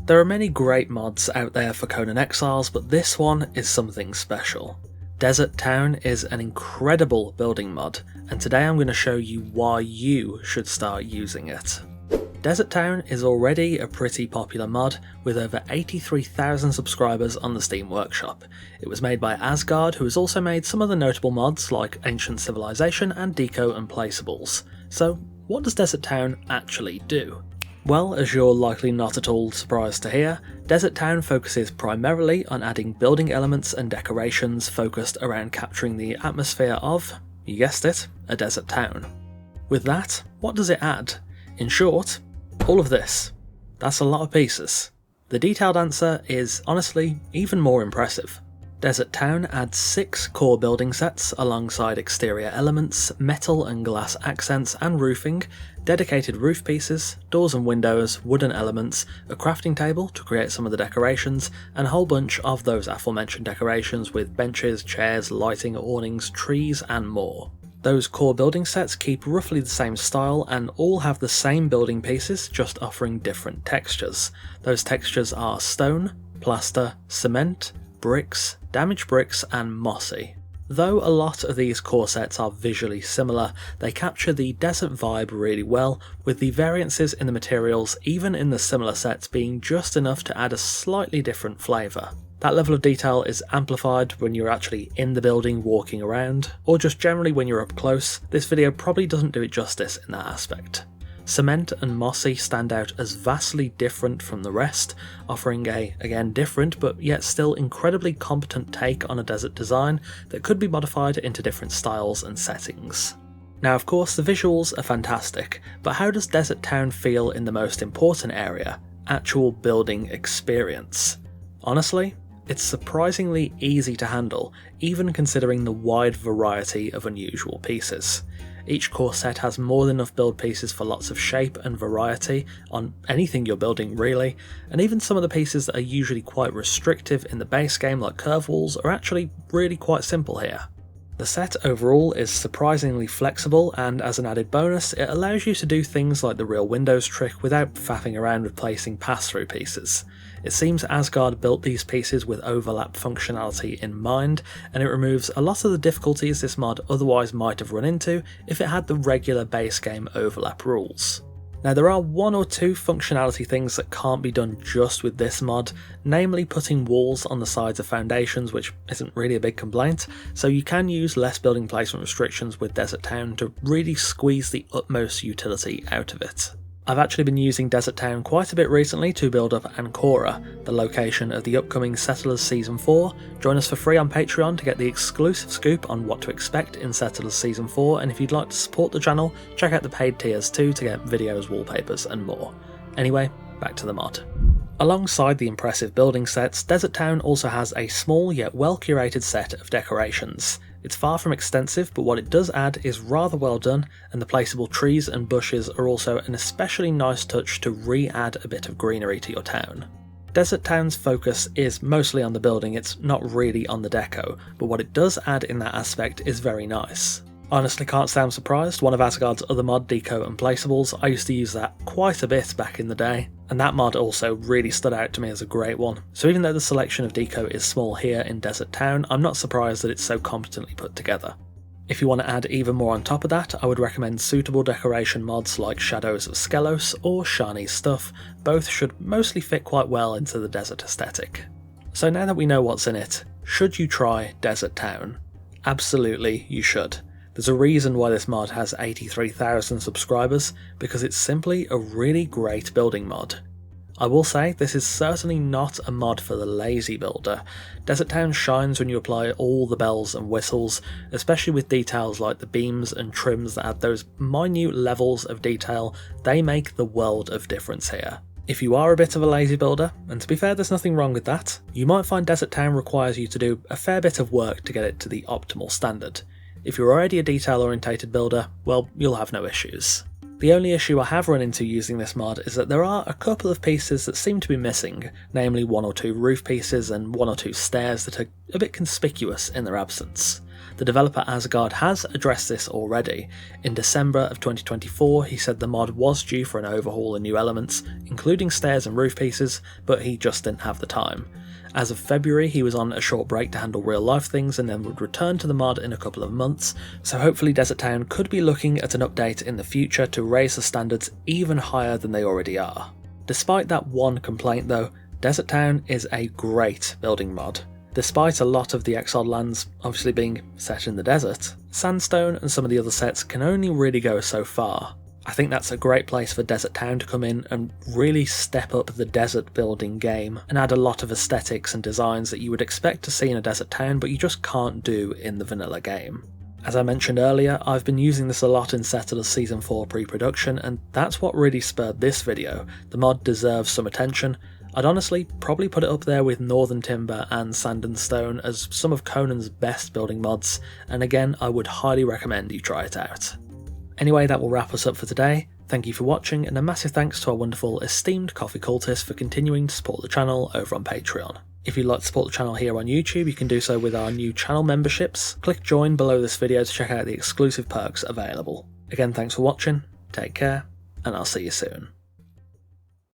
There are many great mods out there for Conan Exiles, but this one is something special. Desert Town is an incredible building mod, and today I'm going to show you why you should start using it. Desert Town is already a pretty popular mod, with over 83,000 subscribers on the Steam Workshop. It was made by Asgard, who has also made some other notable mods like Ancient Civilization and Deco and Placeables. So what does Desert Town actually do? Well, as you're likely not at all surprised to hear, Desert Town focuses primarily on adding building elements and decorations focused around capturing the atmosphere of, you guessed it, a desert town. With that, what does it add? In short, all of this. That's a lot of pieces. The detailed answer is, honestly, even more impressive. Desert Town adds 6 core building sets alongside exterior elements, metal and glass accents and roofing, dedicated roof pieces, doors and windows, wooden elements, a crafting table to create some of the decorations, and a whole bunch of those aforementioned decorations with benches, chairs, lighting, awnings, trees and more. Those core building sets keep roughly the same style and all have the same building pieces, just offering different textures. Those textures are stone, plaster, cement, bricks, damaged bricks and mossy. Though a lot of these core sets are visually similar, they capture the desert vibe really well, with the variances in the materials even in the similar sets being just enough to add a slightly different flavour. That level of detail is amplified when you're actually in the building walking around, or just generally when you're up close. This video probably doesn't do it justice in that aspect. Cement and mossy stand out as vastly different from the rest, offering a, again different but yet still incredibly competent take on a desert design that could be modified into different styles and settings. Now of course the visuals are fantastic, but how does Desert Town feel in the most important area, actual building experience? Honestly, it's surprisingly easy to handle, even considering the wide variety of unusual pieces. Each core set has more than enough build pieces for lots of shape and variety on anything you're building really, and even some of the pieces that are usually quite restrictive in the base game like curve walls are actually really quite simple here. The set overall is surprisingly flexible, and as an added bonus it allows you to do things like the real windows trick without faffing around with placing pass-through pieces. It seems Asgard built these pieces with overlap functionality in mind, and it removes a lot of the difficulties this mod otherwise might have run into if it had the regular base game overlap rules. Now there are one or two functionality things that can't be done just with this mod, namely putting walls on the sides of foundations, which isn't really a big complaint, so you can use less building placement restrictions with Desert Town to really squeeze the utmost utility out of it. I've actually been using Desert Town quite a bit recently to build up Ancora, the location of the upcoming Settlers Season 4. Join us for free on Patreon to get the exclusive scoop on what to expect in Settlers Season 4, and if you'd like to support the channel, check out the paid tiers too to get videos, wallpapers and more. Anyway, back to the mod. Alongside the impressive building sets, Desert Town also has a small yet well curated set of decorations. It's far from extensive, but what it does add is rather well done, and the placeable trees and bushes are also an especially nice touch to re-add a bit of greenery to your town. Desert Town's focus is mostly on the building, it's not really on the deco, but what it does add in that aspect is very nice. Honestly can't say I'm surprised, one of Asgard's other mod, Deco and Placeables, I used to use that quite a bit back in the day, and that mod also really stood out to me as a great one. So even though the selection of Deco is small here in Desert Town, I'm not surprised that it's so competently put together. If you want to add even more on top of that, I would recommend suitable decoration mods like Shadows of Skelos or Shani's Stuff. Both should mostly fit quite well into the desert aesthetic. So now that we know what's in it, should you try Desert Town? Absolutely you should. There's a reason why this mod has 83,000 subscribers, because it's simply a really great building mod. I will say, this is certainly not a mod for the lazy builder. Desert Town shines when you apply all the bells and whistles, especially with details like the beams and trims that add those minute levels of detail. They make the world of difference here. If you are a bit of a lazy builder, and to be fair there's nothing wrong with that, you might find Desert Town requires you to do a fair bit of work to get it to the optimal standard. If you're already a detail-orientated builder, well, you'll have no issues. The only issue I have run into using this mod is that there are a couple of pieces that seem to be missing, namely 1 or 2 roof pieces and 1 or 2 stairs that are a bit conspicuous in their absence. The developer Asgard has addressed this already. In December of 2024, he said the mod was due for an overhaul and new elements, including stairs and roof pieces, but he just didn't have the time. As of February, he was on a short break to handle real life things and then would return to the mod in a couple of months, so hopefully Desert Town could be looking at an update in the future to raise the standards even higher than they already are. Despite that one complaint though, Desert Town is a great building mod. Despite a lot of the exiled lands obviously being set in the desert, Sandstone and some of the other sets can only really go so far. I think that's a great place for Desert Town to come in and really step up the desert building game and add a lot of aesthetics and designs that you would expect to see in a Desert Town but you just can't do in the vanilla game. As I mentioned earlier, I've been using this a lot in Settlers Season 4 pre-production, and that's what really spurred this video. The mod deserves some attention. I'd honestly probably put it up there with Northern Timber and Sand and Stone as some of Conan's best building mods, and again I would highly recommend you try it out. Anyway, that will wrap us up for today. Thank you for watching, and a massive thanks to our wonderful esteemed coffee cultist for continuing to support the channel over on Patreon. If you'd like to support the channel here on YouTube, you can do so with our new channel memberships. Click join below this video to check out the exclusive perks available. Again, thanks for watching, take care, and I'll see you soon.